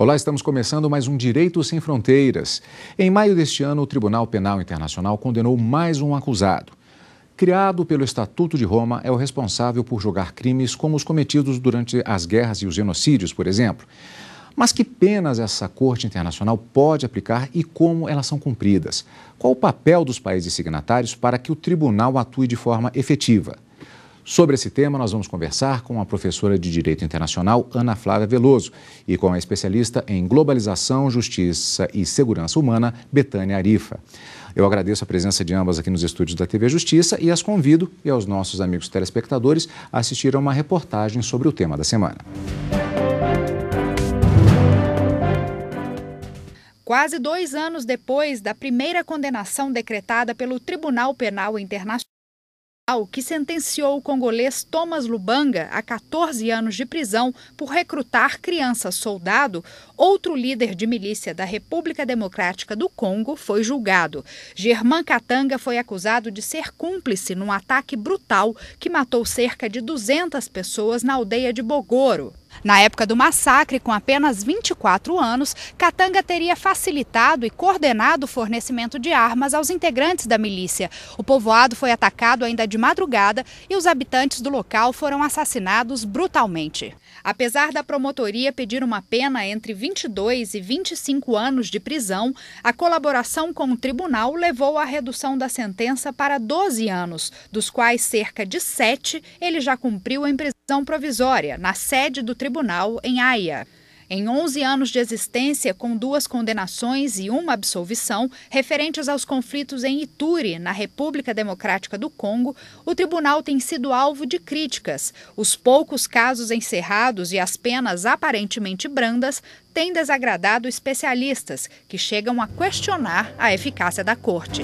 Olá, estamos começando mais um Direito Sem Fronteiras. Em maio deste ano, o Tribunal Penal Internacional condenou mais um acusado. Criado pelo Estatuto de Roma, é o responsável por julgar crimes como os cometidos durante as guerras e os genocídios, por exemplo. Mas que penas essa Corte Internacional pode aplicar e como elas são cumpridas? Qual o papel dos países signatários para que o tribunal atue de forma efetiva? Sobre esse tema, nós vamos conversar com a professora de Direito Internacional, Ana Flávia Veloso, e com a especialista em Globalização, Justiça e Segurança Humana, Betânia Arifa. Eu agradeço a presença de ambas aqui nos estúdios da TV Justiça e as convido, e aos nossos amigos telespectadores, a assistir a uma reportagem sobre o tema da semana. Quase 2 anos depois da primeira condenação decretada pelo Tribunal Penal Internacional, que sentenciou o congolês Thomas Lubanga a 14 anos de prisão por recrutar criança-soldado, outro líder de milícia da República Democrática do Congo foi julgado. Germain Katanga foi acusado de ser cúmplice num ataque brutal que matou cerca de 200 pessoas na aldeia de Bogoro. Na época do massacre, com apenas 24 anos, Katanga teria facilitado e coordenado o fornecimento de armas aos integrantes da milícia. O povoado foi atacado ainda de madrugada e os habitantes do local foram assassinados brutalmente. Apesar da promotoria pedir uma pena entre 22 e 25 anos de prisão, a colaboração com o tribunal levou à redução da sentença para 12 anos, dos quais cerca de 7 ele já cumpriu em prisão provisória, na sede do tribunal em Haia. Em 11 anos de existência, com 2 condenações e 1 absolvição, referentes aos conflitos em Ituri, na República Democrática do Congo, o tribunal tem sido alvo de críticas. Os poucos casos encerrados e as penas aparentemente brandas têm desagradado especialistas, que chegam a questionar a eficácia da corte.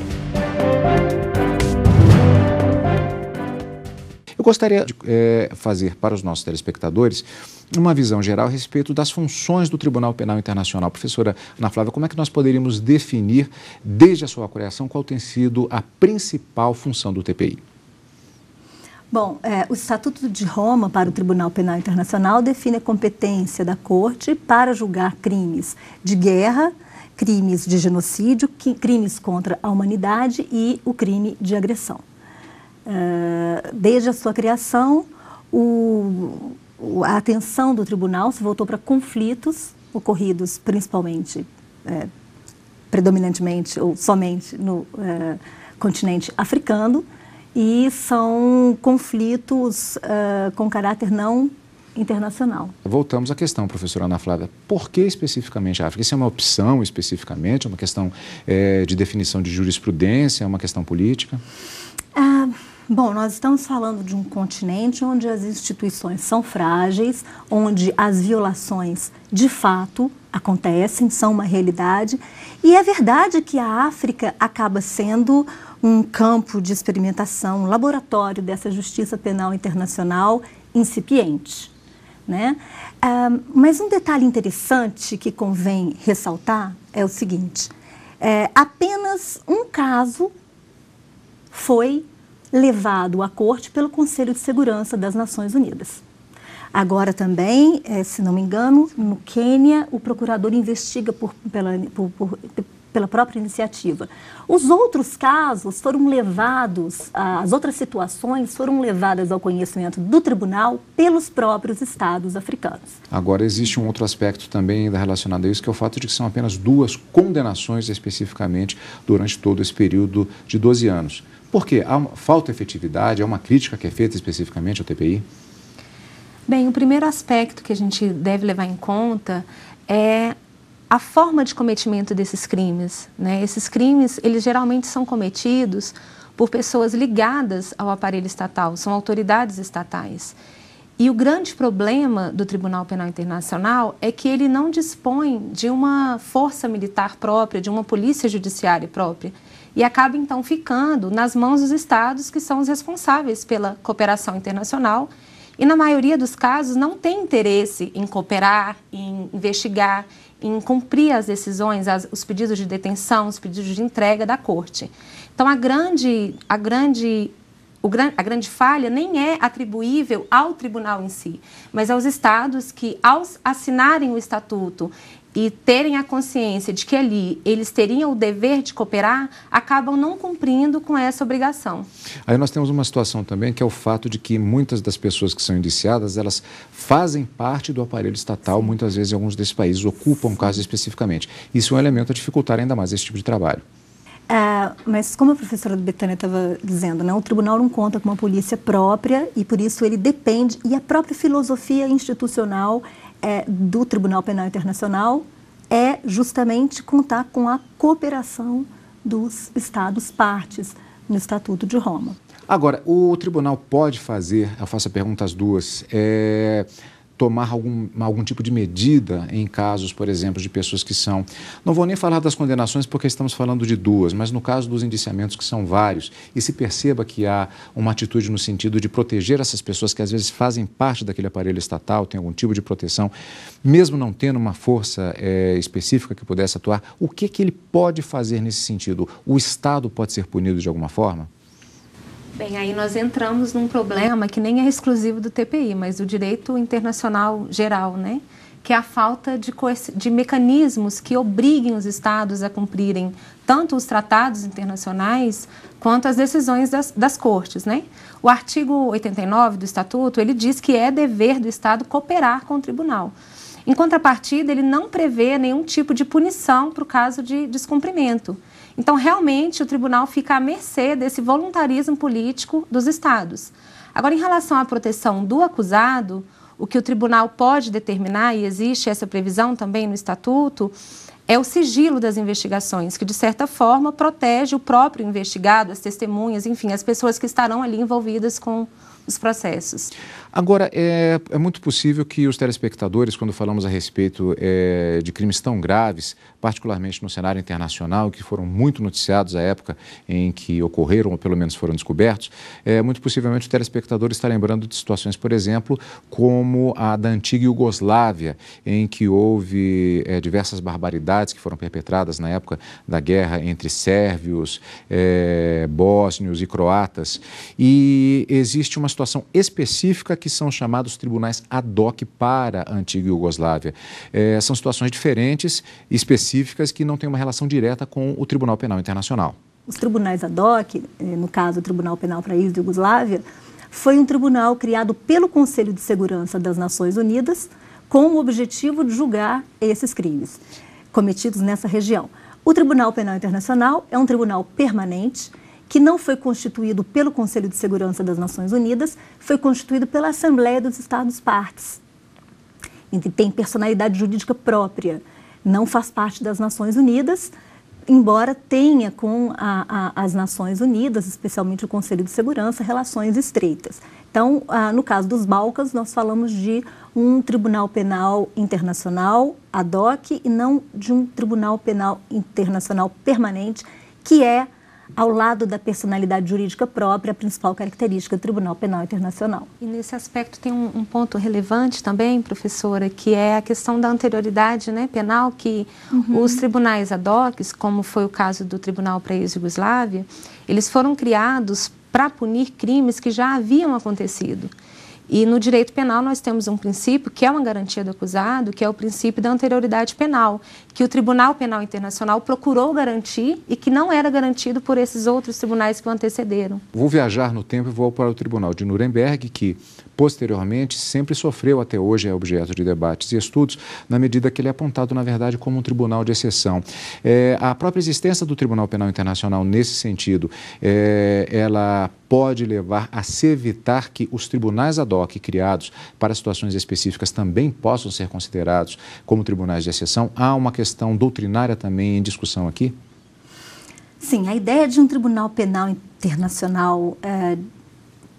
Eu gostaria de fazer para os nossos telespectadores uma visão geral a respeito das funções do Tribunal Penal Internacional. Professora Ana Flávia, como é que nós poderíamos definir, desde a sua criação, qual tem sido a principal função do TPI? Bom, o Estatuto de Roma para o Tribunal Penal Internacional define a competência da Corte para julgar crimes de guerra, crimes de genocídio, crimes contra a humanidade e o crime de agressão. Desde a sua criação, a atenção do tribunal se voltou para conflitos ocorridos principalmente, predominantemente ou somente no continente africano, e são conflitos com caráter não internacional. Voltamos à questão, professora Ana Flávia. Por que especificamente a África? Isso é uma opção especificamente? É uma questão de definição de jurisprudência? É uma questão política? Bom, nós estamos falando de um continente onde as instituições são frágeis, onde as violações de fato acontecem, são uma realidade. E é verdade que a África acaba sendo um campo de experimentação, um laboratório dessa justiça penal internacional incipiente, né? Mas um detalhe interessante que convém ressaltar é o seguinte: apenas um caso foi levado à corte pelo Conselho de Segurança das Nações Unidas. Agora também, se não me engano, no Quênia, o procurador investiga pela própria iniciativa. Os outros casos foram levados, as outras situações foram levadas ao conhecimento do tribunal pelos próprios estados africanos. Agora, existe um outro aspecto também ainda relacionado a isso, que é o fato de que são apenas 2 condenações especificamente durante todo esse período de 12 anos. Por quê? Falta efetividade? É uma crítica que é feita especificamente ao TPI? Bem, o primeiro aspecto que a gente deve levar em conta é a forma de cometimento desses crimes, né? Esses crimes, eles geralmente são cometidos por pessoas ligadas ao aparelho estatal, são autoridades estatais. E o grande problema do Tribunal Penal Internacional é que ele não dispõe de uma força militar própria, de uma polícia judiciária própria, e acaba então ficando nas mãos dos estados, que são os responsáveis pela cooperação internacional, e na maioria dos casos não tem interesse em cooperar, em investigar, em cumprir as decisões, os pedidos de detenção, os pedidos de entrega da corte. Então a grande falha nem é atribuível ao tribunal em si, mas aos estados que, ao assinarem o estatuto e terem a consciência de que ali eles teriam o dever de cooperar, acabam não cumprindo com essa obrigação. Aí nós temos uma situação também que é o fato de que muitas das pessoas que são indiciadas, elas fazem parte do aparelho estatal, muitas vezes em alguns desses países ocupam casos especificamente. Isso é um elemento a dificultar ainda mais esse tipo de trabalho. Mas como a professora Betânia estava dizendo, né, o tribunal não conta com uma polícia própria e por isso ele depende, e a própria filosofia institucional do Tribunal Penal Internacional é justamente contar com a cooperação dos Estados partes no Estatuto de Roma. Agora, o tribunal pode fazer, eu faço a pergunta às duas, tomar algum tipo de medida em casos, por exemplo, de pessoas que são... Não vou nem falar das condenações porque estamos falando de duas, mas no caso dos indiciamentos que são vários, e se perceba que há uma atitude no sentido de proteger essas pessoas que às vezes fazem parte daquele aparelho estatal, tem algum tipo de proteção, mesmo não tendo uma força específica que pudesse atuar, o que ele pode fazer nesse sentido? O Estado pode ser punido de alguma forma? Bem, aí nós entramos num problema que nem é exclusivo do TPI, mas do direito internacional geral, né? Que é a falta de mecanismos que obriguem os Estados a cumprirem tanto os tratados internacionais quanto as decisões das cortes, né? O artigo 89 do Estatuto, ele diz que é dever do Estado cooperar com o tribunal. Em contrapartida, ele não prevê nenhum tipo de punição para o caso de descumprimento. Então, realmente, o tribunal fica à mercê desse voluntarismo político dos Estados. Agora, em relação à proteção do acusado, o que o tribunal pode determinar, e existe essa previsão também no Estatuto, é o sigilo das investigações, que, de certa forma, protege o próprio investigado, as testemunhas, enfim, as pessoas que estarão ali envolvidas com os processos. Agora, é muito possível que os telespectadores, quando falamos a respeito de crimes tão graves, particularmente no cenário internacional, que foram muito noticiados à época em que ocorreram, ou pelo menos foram descobertos, muito possivelmente o telespectador está lembrando de situações, por exemplo, como a da antiga Iugoslávia, em que houve diversas barbaridades que foram perpetradas na época da guerra entre sérvios, bósnios e croatas. E existe uma situação específica que são chamados tribunais ad hoc para a antiga Iugoslávia. São situações diferentes, específicas, que não têm uma relação direta com o Tribunal Penal Internacional. Os tribunais ad hoc, no caso o Tribunal Penal para a ex-Iugoslávia, foi um tribunal criado pelo Conselho de Segurança das Nações Unidas com o objetivo de julgar esses crimes cometidos nessa região. O Tribunal Penal Internacional é um tribunal permanente que não foi constituído pelo Conselho de Segurança das Nações Unidas, foi constituído pela Assembleia dos Estados-Partes. E tem personalidade jurídica própria, não faz parte das Nações Unidas, embora tenha com as Nações Unidas, especialmente o Conselho de Segurança, relações estreitas. Então, no caso dos Balcãs, nós falamos de um Tribunal Penal Internacional ad hoc e não de um Tribunal Penal Internacional permanente, que é, ao lado da personalidade jurídica própria, a principal característica do Tribunal Penal Internacional. E nesse aspecto tem um ponto relevante também, professora, que é a questão da anterioridade, né, penal, que os tribunais ad hoc, como foi o caso do Tribunal para a ex-Iugoslávia, eles foram criados para punir crimes que já haviam acontecido. E no direito penal nós temos um princípio que é uma garantia do acusado, que é o princípio da anterioridade penal, que o Tribunal Penal Internacional procurou garantir e que não era garantido por esses outros tribunais que o antecederam. Vou viajar no tempo e vou para o Tribunal de Nuremberg, que posteriormente sempre sofreu, até hoje é objeto de debates e estudos, na medida que ele é apontado, na verdade, como um tribunal de exceção. A própria existência do Tribunal Penal Internacional, nesse sentido, ela pode levar a se evitar que os tribunais ad hoc criados para situações específicas também possam ser considerados como tribunais de exceção. Há uma questão doutrinária também em discussão aqui? Sim, a ideia de um Tribunal Penal Internacional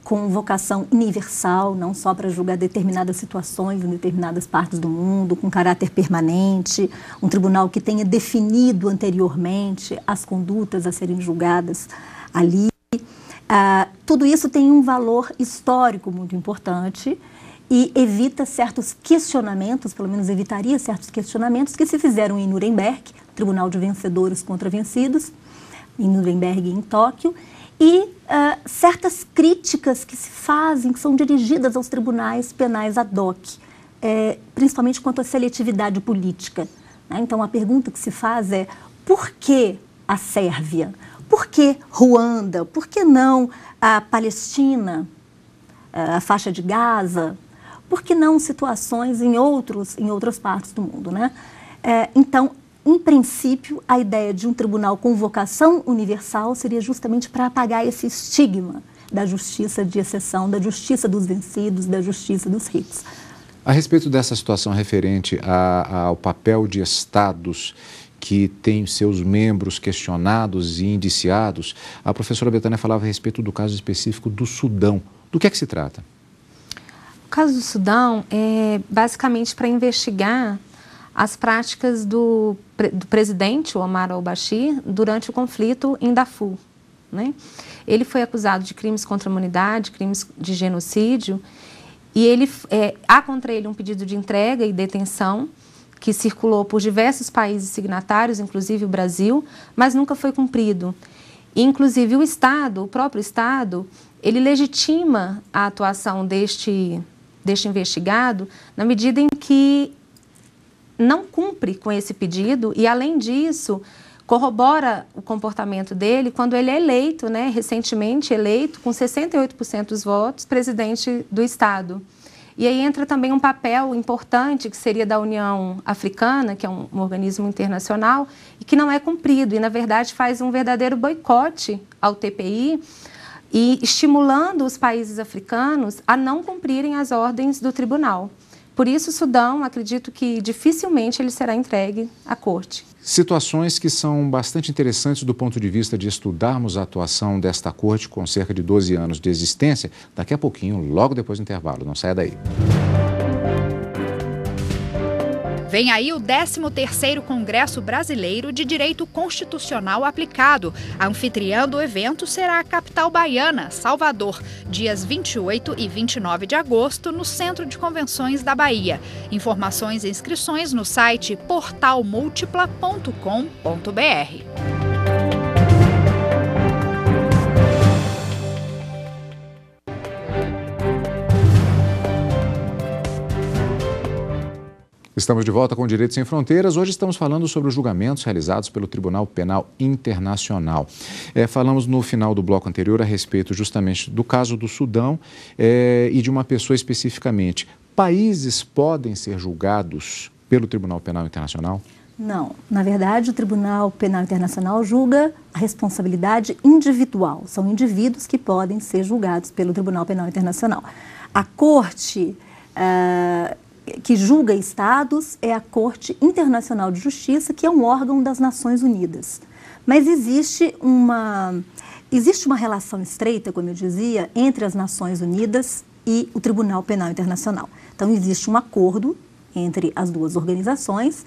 com vocação universal, não só para julgar determinadas situações em determinadas partes do mundo, com caráter permanente, um tribunal que tenha definido anteriormente as condutas a serem julgadas ali. Tudo isso tem um valor histórico muito importante e evita certos questionamentos, pelo menos evitaria certos questionamentos que se fizeram em Nuremberg, Tribunal de Vencedores contra Vencidos, em Nuremberg e em Tóquio, e certas críticas que se fazem, que são dirigidas aos tribunais penais ad hoc, principalmente quanto à seletividade política né? Então, a pergunta que se faz é: por que a Sérvia? Por que Ruanda? Por que não a Palestina, a faixa de Gaza? Por que não situações em outras partes do mundo, né? Então, em princípio, a ideia de um tribunal com vocação universal seria justamente para apagar esse estigma da justiça de exceção, da justiça dos vencidos, da justiça dos ricos. A respeito dessa situação referente ao papel de estados que têm seus membros questionados e indiciados, a professora Betânia falava a respeito do caso específico do Sudão. Do que é que se trata? O caso do Sudão é basicamente para investigar as práticas do presidente Omar al-Bashir durante o conflito em Darfur, né? Ele foi acusado de crimes contra a humanidade, crimes de genocídio, e há contra ele um pedido de entrega e detenção que circulou por diversos países signatários, inclusive o Brasil, mas nunca foi cumprido. E, inclusive, o próprio Estado, ele legitima a atuação deste investigado na medida em que não cumpre com esse pedido e, além disso, corrobora o comportamento dele quando ele é eleito, né, recentemente eleito, com 68% dos votos, presidente do Estado. E aí entra também um papel importante que seria da União Africana, que é um organismo internacional, e que não é cumprido, e na verdade faz um verdadeiro boicote ao TPI, e estimulando os países africanos a não cumprirem as ordens do tribunal. Por isso, o Sudão, acredito que dificilmente ele será entregue à corte. Situações que são bastante interessantes do ponto de vista de estudarmos a atuação desta corte com cerca de 12 anos de existência, daqui a pouquinho, logo depois do intervalo. Não saia daí. Vem aí o 13º Congresso Brasileiro de Direito Constitucional Aplicado. A anfitriã do evento será a capital baiana, Salvador, dias 28 e 29 de agosto, no Centro de Convenções da Bahia. Informações e inscrições no site portalmultipla.com.br. Estamos de volta com Direito Sem Fronteiras. Hoje estamos falando sobre os julgamentos realizados pelo Tribunal Penal Internacional. Falamos no final do bloco anterior a respeito justamente do caso do Sudão e de uma pessoa especificamente. Países podem ser julgados pelo Tribunal Penal Internacional? Não. Na verdade, o Tribunal Penal Internacional julga a responsabilidade individual. São indivíduos que podem ser julgados pelo Tribunal Penal Internacional. A Corte que julga estados é a Corte Internacional de Justiça, que é um órgão das Nações Unidas. Mas existe uma relação estreita, como eu dizia, entre as Nações Unidas e o Tribunal Penal Internacional. Então, existe um acordo entre as duas organizações,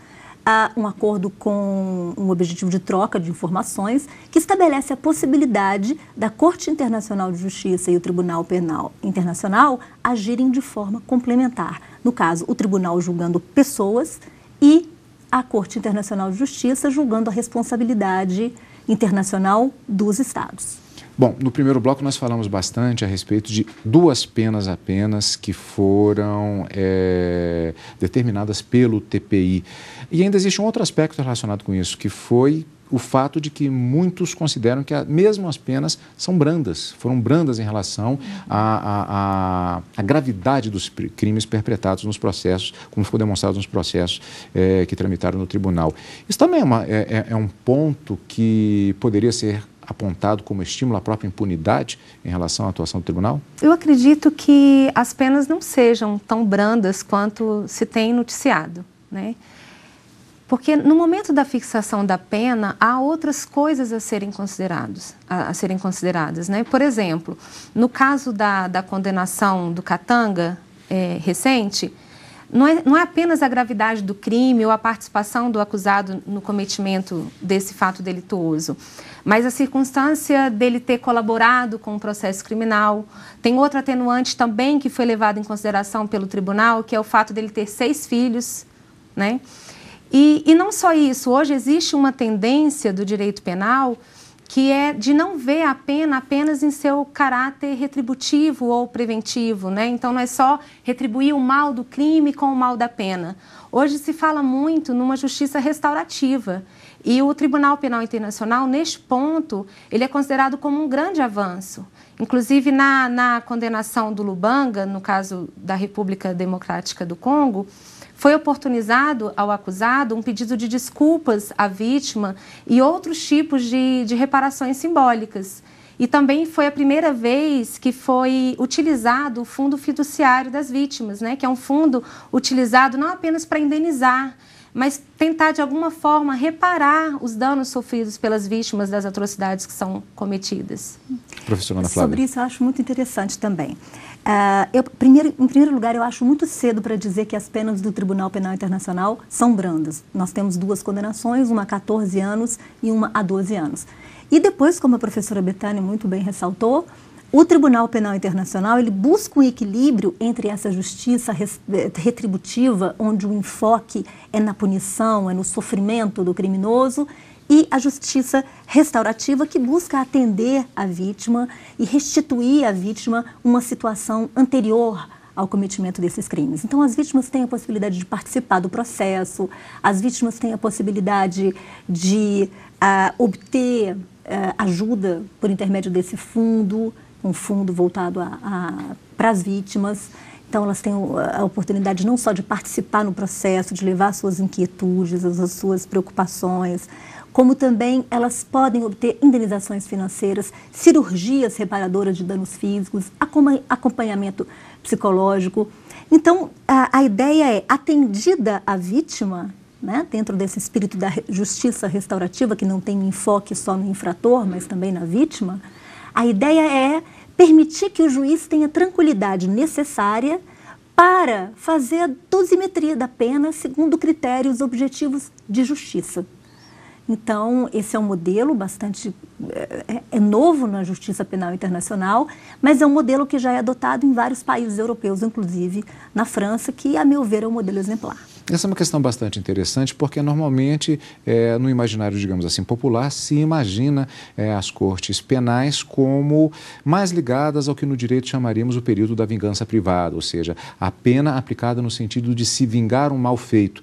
um acordo com um objetivo de troca de informações que estabelece a possibilidade da Corte Internacional de Justiça e o Tribunal Penal Internacional agirem de forma complementar. No caso, o tribunal julgando pessoas e a Corte Internacional de Justiça julgando a responsabilidade internacional dos estados. Bom, no primeiro bloco nós falamos bastante a respeito de duas penas apenas que foram determinadas pelo TPI. E ainda existe um outro aspecto relacionado com isso, que foi o fato de que muitos consideram que mesmo as penas são brandas, foram brandas em relação à gravidade dos crimes perpetrados nos processos, como ficou demonstrado nos processos que tramitaram no tribunal. Isso também é um ponto que poderia ser apontado como estímulo à própria impunidade em relação à atuação do tribunal? Eu acredito que as penas não sejam tão brandas quanto se tem noticiado, né? Porque no momento da fixação da pena, há outras coisas a serem consideradas, né? Por exemplo, no caso da condenação do Katanga recente, não é apenas a gravidade do crime ou a participação do acusado no cometimento desse fato delituoso, mas a circunstância dele ter colaborado com o processo criminal. Tem outro atenuante também que foi levado em consideração pelo tribunal, que é o fato dele ter 6 filhos, né? E não só isso, hoje existe uma tendência do direito penal que é de não ver a pena apenas em seu caráter retributivo ou preventivo, né? Então, não é só retribuir o mal do crime com o mal da pena. Hoje se fala muito numa justiça restaurativa e o Tribunal Penal Internacional, neste ponto, ele é considerado como um grande avanço. Inclusive, na condenação do Lubanga, no caso da República Democrática do Congo, foi oportunizado ao acusado um pedido de desculpas à vítima e outros tipos de reparações simbólicas. E também foi a primeira vez que foi utilizado o fundo fiduciário das vítimas, né? Que é um fundo utilizado não apenas para indenizar, mas tentar de alguma forma reparar os danos sofridos pelas vítimas das atrocidades que são cometidas. Professora Ana Flávia. Sobre isso eu acho muito interessante também. Em primeiro lugar, eu acho muito cedo para dizer que as penas do Tribunal Penal Internacional são brandas. Nós temos 2 condenações, uma a 14 anos e uma a 12 anos. E depois, como a professora Betânia muito bem ressaltou, o Tribunal Penal Internacional ele busca um equilíbrio entre essa justiça retributiva, onde o enfoque é na punição, é no sofrimento do criminoso, e a justiça restaurativa, que busca atender a vítima e restituir à vítima uma situação anterior ao cometimento desses crimes. Então, as vítimas têm a possibilidade de participar do processo, as vítimas têm a possibilidade de obter ajuda por intermédio desse fundo, um fundo voltado para as vítimas. Então, elas têm a oportunidade não só de participar no processo, de levar suas inquietudes, as suas preocupações, como também elas podem obter indenizações financeiras, cirurgias reparadoras de danos físicos, acompanhamento psicológico. Então, a ideia é, atendida a vítima, né, dentro desse espírito da justiça restaurativa, que não tem um enfoque só no infrator, mas também na vítima, a ideia é permitir que o juiz tenha tranquilidade necessária para fazer a dosimetria da pena segundo critérios objetivos de justiça. Então, esse é um modelo bastante novo na Justiça Penal Internacional, mas é um modelo que já é adotado em vários países europeus, inclusive na França, que, a meu ver, é um modelo exemplar. Essa é uma questão bastante interessante, porque normalmente, no imaginário, digamos assim, popular, se imagina as cortes penais como mais ligadas ao que no direito chamaríamos o período da vingança privada, ou seja, a pena aplicada no sentido de se vingar um mal feito.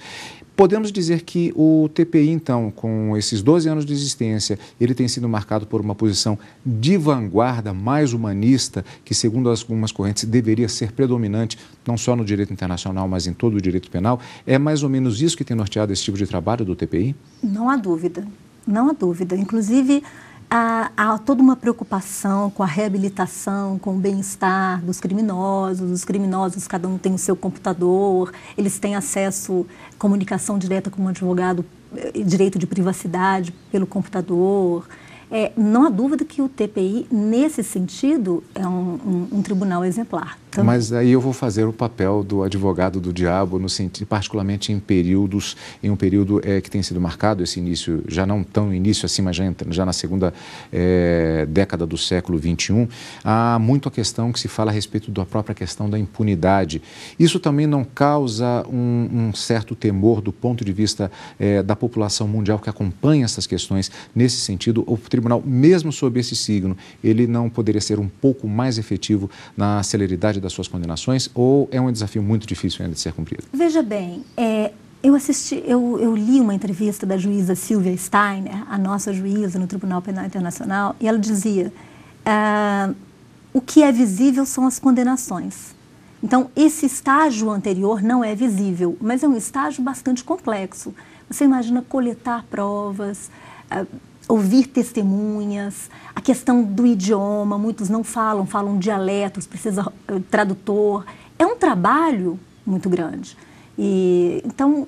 Podemos dizer que o TPI, então, com esses 12 anos de existência, ele tem sido marcado por uma posição de vanguarda, mais humanista, que, segundo algumas correntes, deveria ser predominante, não só no direito internacional, mas em todo o direito penal. É mais ou menos isso que tem norteado esse tipo de trabalho do TPI? Não há dúvida, não há dúvida. Inclusive, há toda uma preocupação com a reabilitação, com o bem-estar dos criminosos. Os criminosos, cada um tem o seu computador, eles têm acesso, comunicação direta com um advogado, direito de privacidade pelo computador. Não há dúvida que o TPI, nesse sentido, é um tribunal exemplar. Também. Mas aí eu vou fazer o papel do advogado do diabo, no sentido, particularmente em um período que tem sido marcado, esse início, já não tão início assim, mas já na segunda década do século XXI, há muito a questão que se fala a respeito da própria questão da impunidade. Isso também não causa um certo temor do ponto de vista da população mundial que acompanha essas questões? Nesse sentido, o tribunal, mesmo sob esse signo, ele não poderia ser um pouco mais efetivo na celeridade das suas condenações, ou é um desafio muito difícil ainda de ser cumprido? Veja bem, eu li uma entrevista da juíza Silvia Steiner, a nossa juíza no Tribunal Penal Internacional, e ela dizia, o que é visível são as condenações. Então, esse estágio anterior não é visível, mas é um estágio bastante complexo. Você imagina coletar provas, ouvir testemunhas, a questão do idioma, muitos não falam dialetos, precisa tradutor. É um trabalho muito grande. Então,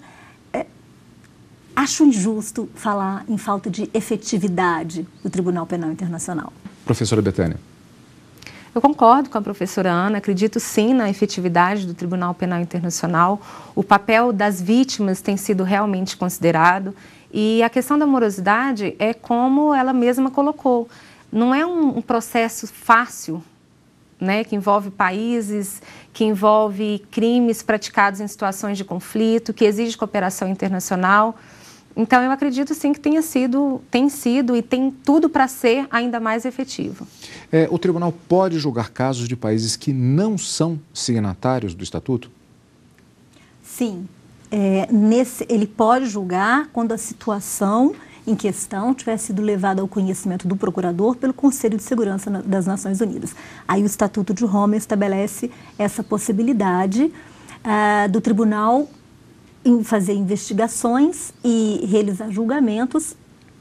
acho injusto falar em falta de efetividade do Tribunal Penal Internacional. Professora Betânia. Eu concordo com a professora Ana, acredito sim na efetividade do Tribunal Penal Internacional. O papel das vítimas tem sido realmente considerado. E a questão da morosidade é como ela mesma colocou. Não é um processo fácil, né, que envolve países, que envolve crimes praticados em situações de conflito, que exige cooperação internacional. Então, eu acredito sim que tem sido e tem tudo para ser ainda mais efetivo. O tribunal pode julgar casos de países que não são signatários do Estatuto? Sim. Ele pode julgar quando a situação em questão tiver sido levada ao conhecimento do procurador pelo Conselho de Segurança das Nações Unidas. Aí o Estatuto de Roma estabelece essa possibilidade do tribunal em fazer investigações e realizar julgamentos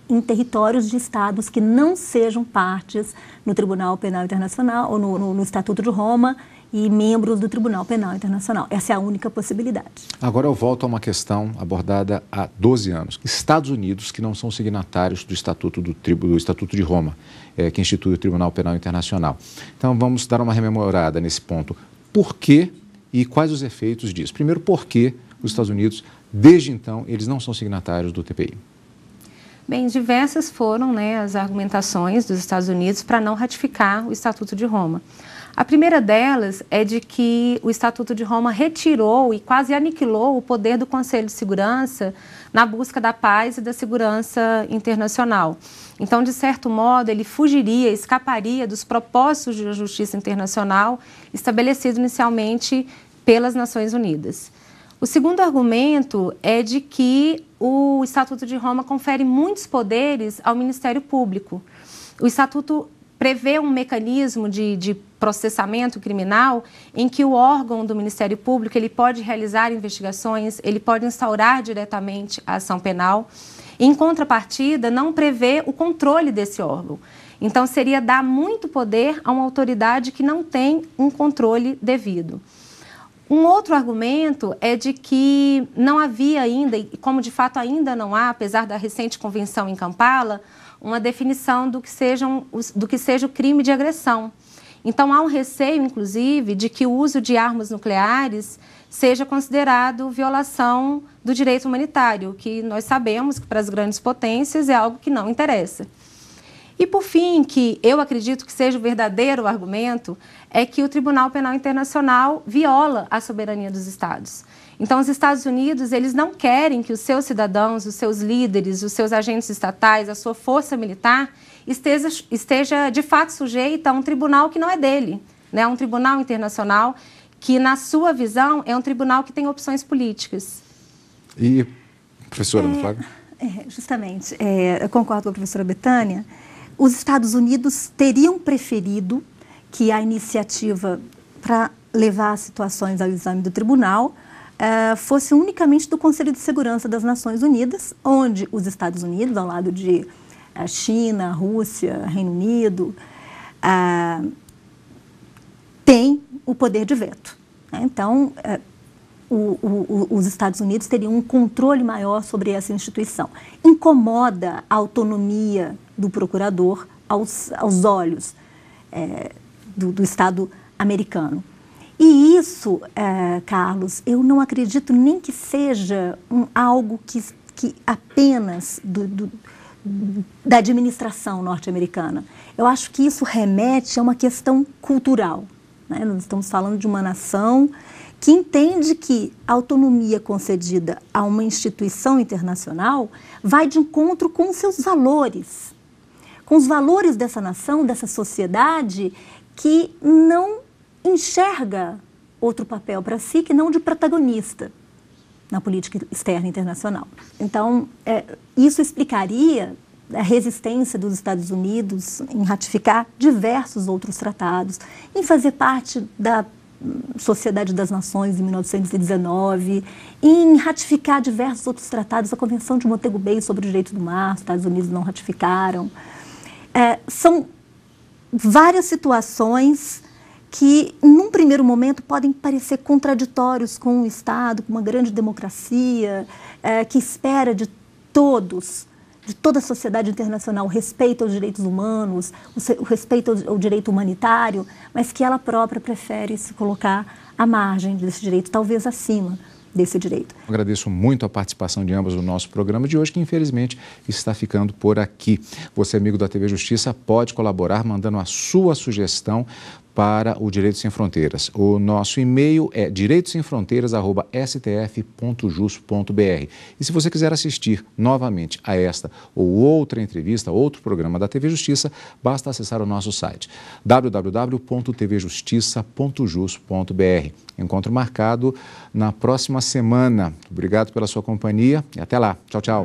em territórios de estados que não sejam partes no Tribunal Penal Internacional ou no Estatuto de Roma e membros do Tribunal Penal Internacional. Essa é a única possibilidade. Agora eu volto a uma questão abordada há 12 anos. Estados Unidos, que não são signatários do Estatuto de Roma, que institui o Tribunal Penal Internacional. Então vamos dar uma rememorada nesse ponto. Por que e quais os efeitos disso? Primeiro, por que os Estados Unidos, desde então, eles não são signatários do TPI? Bem, diversas foram as argumentações dos Estados Unidos para não ratificar o Estatuto de Roma. A primeira delas é de que o Estatuto de Roma retirou e quase aniquilou o poder do Conselho de Segurança na busca da paz e da segurança internacional. Então, de certo modo, ele fugiria, escaparia dos propósitos de justiça internacional estabelecidos inicialmente pelas Nações Unidas. O segundo argumento é de que o Estatuto de Roma confere muitos poderes ao Ministério Público. O Estatuto prevê um mecanismo de processamento criminal em que o órgão do Ministério Público ele pode realizar investigações, ele pode instaurar diretamente a ação penal. Em contrapartida, não prevê o controle desse órgão. Então, seria dar muito poder a uma autoridade que não tem um controle devido. Um outro argumento é de que não havia ainda, e como de fato ainda não há, apesar da recente convenção em Kampala, uma definição do que seja o crime de agressão. Então, há um receio, inclusive, de que o uso de armas nucleares seja considerado violação do direito humanitário, que nós sabemos que para as grandes potências é algo que não interessa. E, por fim, que eu acredito que seja o verdadeiro argumento, é que o Tribunal Penal Internacional viola a soberania dos Estados. Então, os Estados Unidos, eles não querem que os seus cidadãos, os seus líderes, os seus agentes estatais, a sua força militar, esteja de fato sujeita a um tribunal que não é dele, né? Um tribunal internacional que, na sua visão, é um tribunal que tem opções políticas. E, professora Flávia? Justamente, eu concordo com a professora Betânia. Os Estados Unidos teriam preferido que a iniciativa para levar as situações ao exame do tribunal fosse unicamente do Conselho de Segurança das Nações Unidas, onde os Estados Unidos, ao lado de China, Rússia, Reino Unido, têm o poder de veto. Então, os Estados Unidos teriam um controle maior sobre essa instituição. Incomoda a autonomia do procurador aos olhos do Estado americano. E isso, Carlos, eu não acredito nem que seja algo que apenas da administração norte-americana. Eu acho que isso remete a uma questão cultural, né? Nós estamos falando de uma nação que entende que a autonomia concedida a uma instituição internacional vai de encontro com os seus valores, com os valores dessa nação, dessa sociedade que não enxerga outro papel para si que não de protagonista na política externa internacional. Então, isso explicaria a resistência dos Estados Unidos em ratificar diversos outros tratados, em fazer parte da Sociedade das Nações em 1919, em ratificar diversos outros tratados, a Convenção de Montego Bay sobre o Direito do Mar, os Estados Unidos não ratificaram. São várias situações que, num primeiro momento, podem parecer contraditórios com um Estado, com uma grande democracia, que espera de todos, de toda a sociedade internacional, o respeito aos direitos humanos, o respeito ao direito humanitário, mas que ela própria prefere se colocar à margem desse direito, talvez acima desse direito. Agradeço muito a participação de ambas no nosso programa de hoje, que infelizmente está ficando por aqui. Você, amigo da TV Justiça, pode colaborar mandando a sua sugestão para o Direito Sem Fronteiras. O nosso e-mail é direitosemfronteiras@stf.jus.br. E se você quiser assistir novamente a esta ou outra entrevista, outro programa da TV Justiça, basta acessar o nosso site www.tvjustiça.jus.br. Encontro marcado na próxima semana. Obrigado pela sua companhia e até lá. Tchau, tchau.